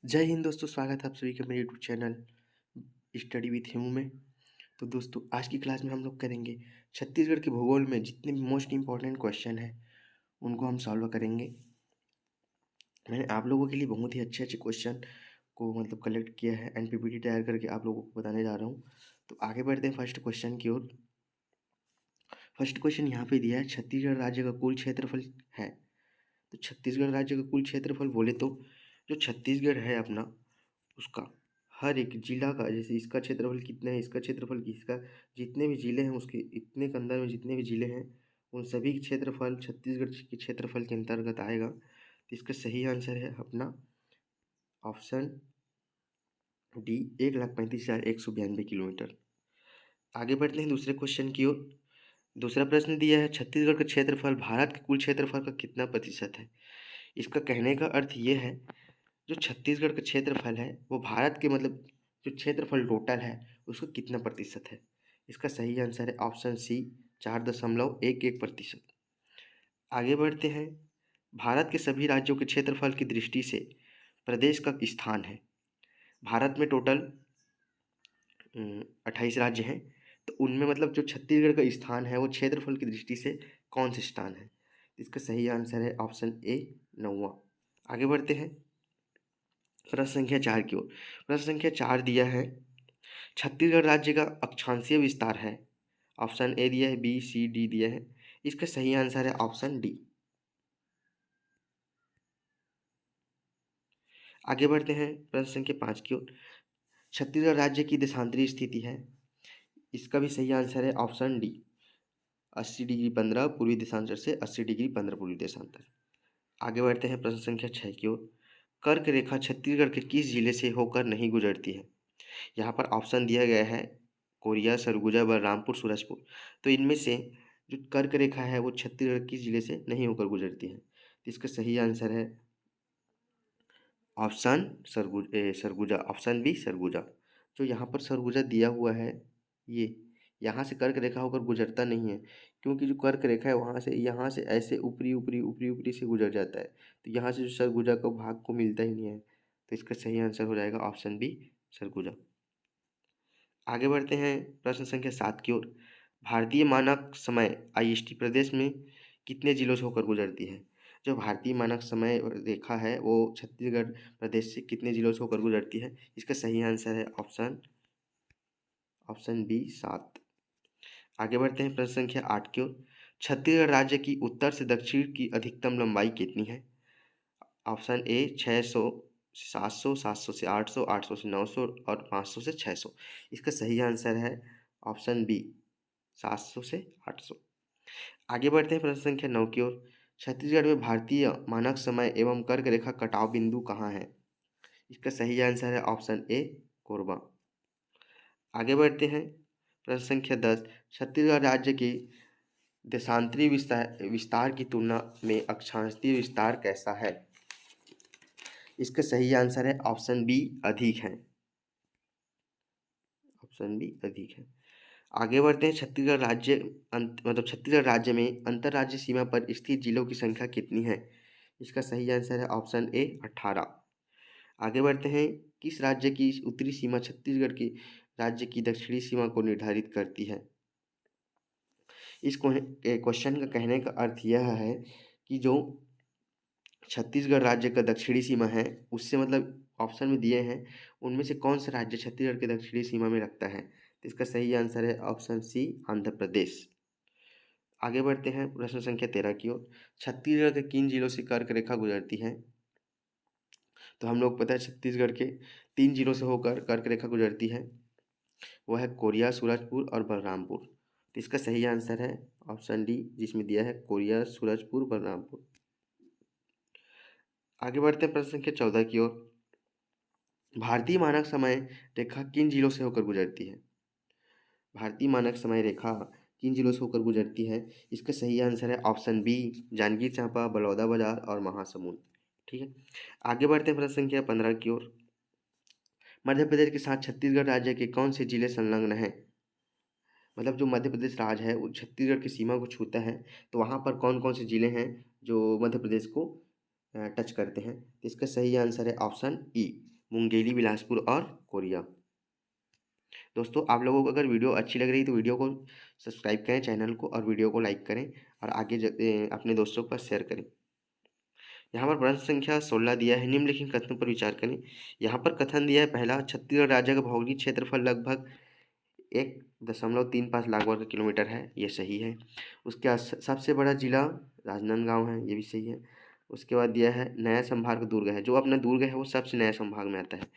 जय हिंद दोस्तों, स्वागत है आप सभी का मेरे YouTube channel study with Hemu में। तो दोस्तों, आज की क्लास में हम लोग करेंगे छत्तीसगढ़ के भूगोल में जितने भी मोस्ट इम्पॉर्टेंट क्वेश्चन हैं उनको हम सॉल्व करेंगे। मैंने आप लोगों के लिए बहुत ही अच्छे अच्छे क्वेश्चन को कलेक्ट किया है, एनपीपीटी तैयार करके आप लोगों को बताने जा रहा हूँ। तो आगे बढ़ते हैं फर्स्ट क्वेश्चन की ओर। फर्स्ट क्वेश्चन यहाँ पे दिया है, छत्तीसगढ़ राज्य का कुल क्षेत्रफल है। तो छत्तीसगढ़ राज्य का कुल क्षेत्रफल बोले तो जो छत्तीसगढ़ है अपना, उसका हर एक जिला का, जैसे इसका क्षेत्रफल कितना है, इसका क्षेत्रफल इसका, जितने भी जिले हैं उसके इतने के अंदर में जितने भी जिले हैं उन सभी के क्षेत्रफल छत्तीसगढ़ के क्षेत्रफल के अंतर्गत आएगा। तो इसका सही आंसर है अपना ऑप्शन डी, 1,35,192 किलोमीटर। आगे बढ़ते हैं दूसरे क्वेश्चन की ओर। दूसरा प्रश्न दिया है, छत्तीसगढ़ का क्षेत्रफल भारत के कुल क्षेत्रफल का कितना प्रतिशत है। इसका कहने का अर्थ ये है, जो छत्तीसगढ़ का क्षेत्रफल है वो भारत के जो क्षेत्रफल टोटल है उसका कितना प्रतिशत है। इसका सही आंसर है ऑप्शन सी, 4.11%। आगे बढ़ते हैं, भारत के सभी राज्यों के क्षेत्रफल की दृष्टि से प्रदेश का स्थान है। भारत में टोटल 28 राज्य हैं, तो उनमें जो छत्तीसगढ़ का स्थान है वो क्षेत्रफल की दृष्टि से कौन से स्थान है। इसका सही आंसर है ऑप्शन ए, 9वां। आगे बढ़ते हैं प्रश्न संख्या 4 की ओर। प्रश्न संख्या 4 दिया है, छत्तीसगढ़ राज्य का अक्षांशीय विस्तार है। ऑप्शन ए दिया है, बी, सी, डी दिया है। इसका सही आंसर है ऑप्शन डी। आगे बढ़ते हैं प्रश्न संख्या 5 की ओर। छत्तीसगढ़ राज्य की देशांतरी स्थिति है। इसका भी सही आंसर है ऑप्शन डी, 80°15 पूर्वी देशांतर से 80°15 पूर्वी देशांतर। आगे बढ़ते हैं प्रश्न संख्या 6 की ओर। कर्क रेखा छत्तीसगढ़ के किस जिले से होकर नहीं गुजरती है। यहाँ पर ऑप्शन दिया गया है, कोरिया, सरगुजा, बलरामपुर, सूरजपुर। तो इनमें से जो कर्क रेखा है वो छत्तीसगढ़ किस जिले से नहीं होकर गुजरती है। तो इसका सही आंसर है option Surguja, option B, Surguja. जो यहाँ पर सरगुजा दिया हुआ है, ये यहाँ से कर्क रेखा होकर गुजरता नहीं है, क्योंकि जो कर्क रेखा है वहाँ से, यहाँ से ऐसे ऊपरी ऊपरी ऊपरी ऊपरी से गुजर जाता है। तो यहाँ से जो सरगुजा का भाग को मिलता ही नहीं है। तो इसका सही आंसर हो जाएगा ऑप्शन बी, सरगुजा। आगे बढ़ते हैं प्रश्न संख्या 7 की ओर। भारतीय मानक समय IST प्रदेश में कितने जिलों से होकर गुजरती है। जो भारतीय मानक समय रेखा है वो छत्तीसगढ़ प्रदेश से कितने जिलों से होकर गुजरती है। इसका सही आंसर है ऑप्शन बी, 7। आगे बढ़ते हैं प्रश्न संख्या 8 की ओर। छत्तीसगढ़ राज्य की उत्तर से दक्षिण की अधिकतम लंबाई कितनी है। ऑप्शन ए, 600 से 700, 700 से 800, 800 से 900 और 500 से 600। इसका सही आंसर है ऑप्शन बी, 700 से 800। आगे बढ़ते हैं प्रश्न संख्या 9 की ओर। छत्तीसगढ़ में भारतीय मानक समय एवं कर्क रेखा कटाव बिंदु कहाँ है। इसका सही आंसर है ऑप्शन ए, कोरबा। आगे बढ़ते हैं प्रश्न संख्या 10। छत्तीसगढ़ राज्य की देशांतरी विस्तार विस्तार की तुलना में अक्षांशीय विस्तार कैसा है। इसका सही आंसर है ऑप्शन बी, अधिक है। ऑप्शन बी, अधिक है। आगे बढ़ते हैं, छत्तीसगढ़ राज्य छत्तीसगढ़ राज्य में अंतर्राज्यीय सीमा पर स्थित जिलों की संख्या कितनी है। इसका सही आंसर है ऑप्शन ए, 18। आगे बढ़ते हैं, किस राज्य की उत्तरी सीमा छत्तीसगढ़ की राज्य की दक्षिणी सीमा को निर्धारित करती है। इस क्वेश्चन का कहने का अर्थ यह है कि जो छत्तीसगढ़ राज्य का दक्षिणी सीमा है उससे ऑप्शन में दिए हैं उनमें से कौन सा राज्य छत्तीसगढ़ के दक्षिणी सीमा में रखता है। तो इसका सही आंसर है ऑप्शन सी, आंध्र प्रदेश। आगे बढ़ते हैं प्रश्न संख्या 13 की ओर। छत्तीसगढ़ के किन जिलों से कर्क रेखा गुजरती है। तो हम लोग पता है छत्तीसगढ़ के 3 जिलों से होकर कर्क रेखा गुजरती है, वह है कोरिया, सूरजपुर और बलरामपुर। तो इसका सही आंसर है ऑप्शन डी, जिसमें दिया है कोरिया, सूरजपुर, बलरामपुर। आगे बढ़ते हैं प्रश्न संख्या 14 की ओर। भारतीय मानक समय रेखा किन जिलों से होकर गुजरती है। भारतीय मानक समय रेखा किन जिलों से होकर गुजरती है। इसका सही आंसर है ऑप्शन बी, जांजगीर चांपा, बलौदाबाजार और महासमुंद। ठीक है। आगे बढ़ते हैं प्रश्न संख्या 15 की ओर। मध्य प्रदेश के साथ छत्तीसगढ़ राज्य के कौन से जिले संलग्न हैं। जो मध्य प्रदेश राज्य है वो छत्तीसगढ़ की सीमा को छूता है, तो वहाँ पर कौन कौन से जिले हैं जो मध्य प्रदेश को टच करते हैं। तो इसका सही आंसर है ऑप्शन ई, मुंगेली, बिलासपुर और कोरिया। दोस्तों आप लोगों को अगर वीडियो अच्छी लग रही है तो वीडियो को सब्सक्राइब करें चैनल को, और वीडियो को लाइक करें और आगे अपने दोस्तों पर शेयर करें। यहाँ पर प्रश्न संख्या 16 दिया है, निम्नलिखित कथनों पर विचार करें। यहाँ पर कथन दिया है पहला, छत्तीसगढ़ राज्य का भौगोलिक क्षेत्रफल लगभग 1.35 लाख वर्ग किलोमीटर है, ये सही है। उसके बाद सबसे बड़ा जिला राजनांदगांव है, ये भी सही है। उसके बाद दिया है नया संभाग दुर्ग है, जो अपना दुर्ग है वो सबसे नया संभाग में आता है।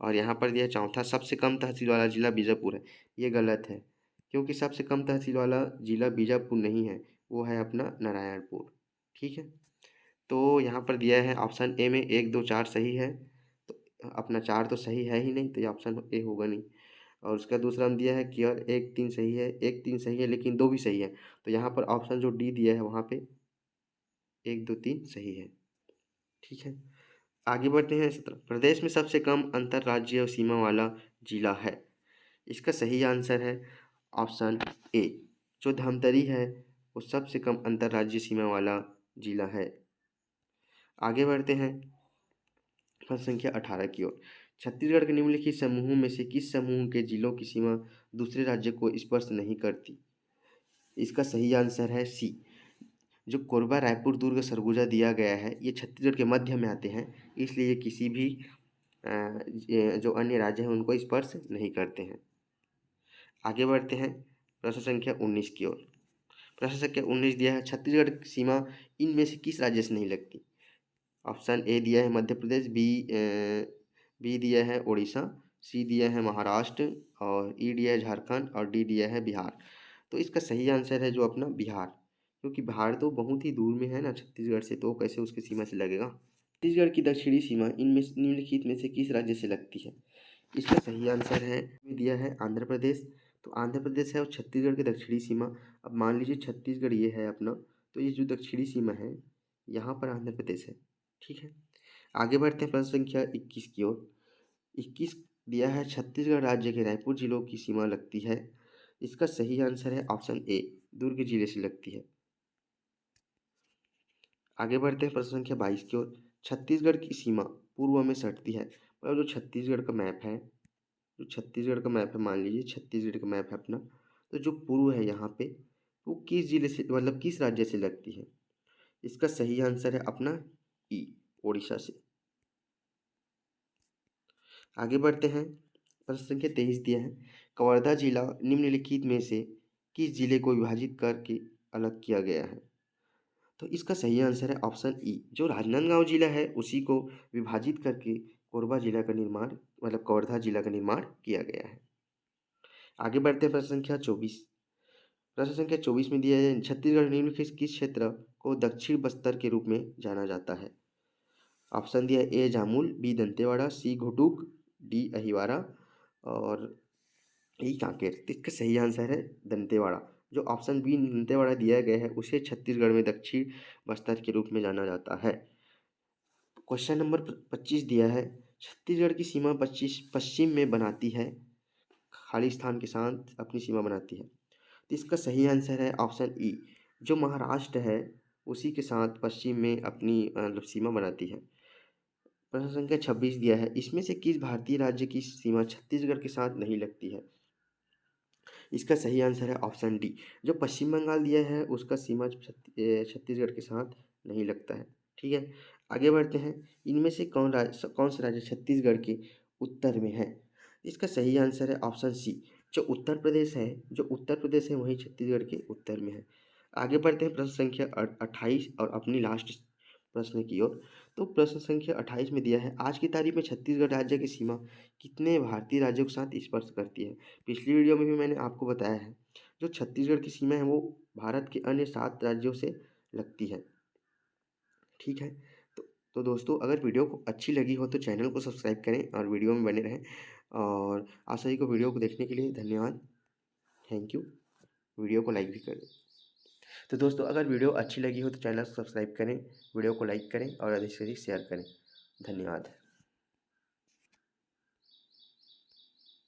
और यहाँ पर दिया है चौथा, सबसे कम तहसील वाला जिला बीजापुर है, ये गलत है, क्योंकि सबसे कम तहसील वाला जिला बीजापुर नहीं है, वो है अपना नारायणपुर। ठीक है, तो यहाँ पर दिया है ऑप्शन ए में 1, 2, 4 सही है, तो अपना 4 तो सही है ही नहीं, तो ये ऑप्शन ए होगा नहीं। और उसका दूसरा हम दिया है कि और 1, 3 सही है, 1, 3 सही है लेकिन 2 भी सही है, तो यहाँ पर ऑप्शन जो डी दिया है वहाँ पे 1, 2, 3 सही है। ठीक है, आगे बढ़ते हैं। 17 प्रदेश में सबसे कम अंतर्राज्यीय सीमा वाला जिला है, इसका सही आंसर है ऑप्शन ए, जो धमतरी है वो सबसे कम अंतर्राज्यीय सीमा वाला जिला है। आगे बढ़ते हैं प्रश्न संख्या 18 की ओर। छत्तीसगढ़ के निम्नलिखित समूहों में से किस समूह के जिलों की सीमा दूसरे राज्य को स्पर्श नहीं करती? इसका सही आंसर है सी, जो कोरबा, रायपुर, दुर्ग, सरगुजा दिया गया है ये छत्तीसगढ़ के मध्य में आते हैं, इसलिए ये किसी भी जो अन्य राज्य हैं उनको स्पर्श नहीं करते हैं। आगे बढ़ते हैं प्रश्न संख्या 19 की ओर। प्रश्न संख्या 19 दिया है, छत्तीसगढ़ की सीमा इनमें से किस राज्य से नहीं लगती? ऑप्शन ए दिया है मध्य प्रदेश, बी दिया है उड़ीसा, सी दिया है महाराष्ट्र, और ई दिया है झारखंड, और डी दिया है बिहार। तो इसका सही आंसर है जो अपना बिहार, क्योंकि बिहार तो बहुत ही दूर में है ना छत्तीसगढ़ से, तो कैसे उसकी सीमा से लगेगा। छत्तीसगढ़ की दक्षिणी सीमा इनमें निम्नलिखित में से किस राज्य से लगती है? इसका सही आंसर है दिया है आंध्र प्रदेश। तो आंध्र प्रदेश है और छत्तीसगढ़ की दक्षिणी सीमा। अब मान लीजिए छत्तीसगढ़ ये है अपना, तो ये जो दक्षिणी सीमा है यहाँ पर आंध्र प्रदेश है। ठीक है, आगे बढ़ते हैं प्रश्न संख्या 21 की ओर। 21 दिया है, छत्तीसगढ़ राज्य के रायपुर जिलों की सीमा लगती है, इसका सही आंसर है ऑप्शन ए, दुर्ग जिले से लगती है। आगे बढ़ते हैं प्रश्न संख्या 22 की ओर। छत्तीसगढ़ की सीमा पूर्व में सटती है, मतलब जो छत्तीसगढ़ का मैप है, जो छत्तीसगढ़ का मैप है, मान लीजिए छत्तीसगढ़ का मैप है अपना, तो जो पूर्व है यहाँ पे वो किस जिले से, मतलब किस राज्य से लगती है? इसका सही आंसर है अपना ई, ओडिशा से। आगे बढ़ते हैं प्रश्न संख्या 23 दिया है, कवर्धा जिला निम्नलिखित में से किस जिले को विभाजित करके अलग किया गया है? तो इसका सही आंसर है ऑप्शन ई, जो राजनांदगांव जिला है उसी को विभाजित करके कोरबा जिला का निर्माण, मतलब कवर्धा जिला का निर्माण किया गया है। आगे बढ़ते हैं प्रश्न संख्या 24। प्रश्न संख्या 24 में दिया है, छत्तीसगढ़ निम्नलिखित किस क्षेत्र को दक्षिण बस्तर के रूप में जाना जाता है? ऑप्शन दिया ए जामुल, बी दंतेवाड़ा, सी घुटुक, डी अहिवारा, और ई कांकेर। तो इसका सही आंसर है दंतेवाड़ा। जो ऑप्शन बी दंतेवाड़ा दिया गया है उसे छत्तीसगढ़ में दक्षिण बस्तर के रूप में जाना जाता है। क्वेश्चन नंबर 25 दिया है, छत्तीसगढ़ की सीमा पश्चिम में बनाती है, खालिस्तान के साथ अपनी सीमा बनाती है। तो इसका सही आंसर है ऑप्शन ई, जो महाराष्ट्र है उसी के साथ पश्चिम में अपनी मतलब सीमा बनाती है। प्रश्न संख्या 26 दिया है, इसमें से किस भारतीय राज्य की सीमा छत्तीसगढ़ के साथ नहीं लगती है? इसका सही आंसर है ऑप्शन डी, जो पश्चिम बंगाल दिया है उसका सीमा छत्तीसगढ़ के साथ नहीं लगता है। ठीक है, आगे बढ़ते हैं। इनमें से कौन सा राज्य छत्तीसगढ़ के उत्तर में है? इसका सही आंसर है ऑप्शन सी, जो उत्तर प्रदेश है, जो उत्तर प्रदेश है वही छत्तीसगढ़ के उत्तर में है। आगे बढ़ते हैं प्रश्न संख्या 28 और अपनी लास्ट प्रश्न की ओर। तो प्रश्न संख्या 28 में दिया है, आज की तारीख में छत्तीसगढ़ राज्य की सीमा कितने भारतीय राज्यों के साथ स्पर्श करती है? पिछली वीडियो में भी मैंने आपको बताया है, जो छत्तीसगढ़ की सीमा है वो भारत के अन्य 7 राज्यों से लगती है। ठीक है, तो दोस्तों अगर वीडियो को अच्छी लगी हो तो चैनल को सब्सक्राइब करें और वीडियो में बने रहें। और आप सभी को वीडियो को देखने के लिए धन्यवाद, थैंक यू। वीडियो को लाइक भी करें। तो दोस्तों अगर वीडियो अच्छी लगी हो तो चैनल को सब्सक्राइब करें, वीडियो को लाइक करें और अधिक से अधिक शेयर करें। धन्यवाद।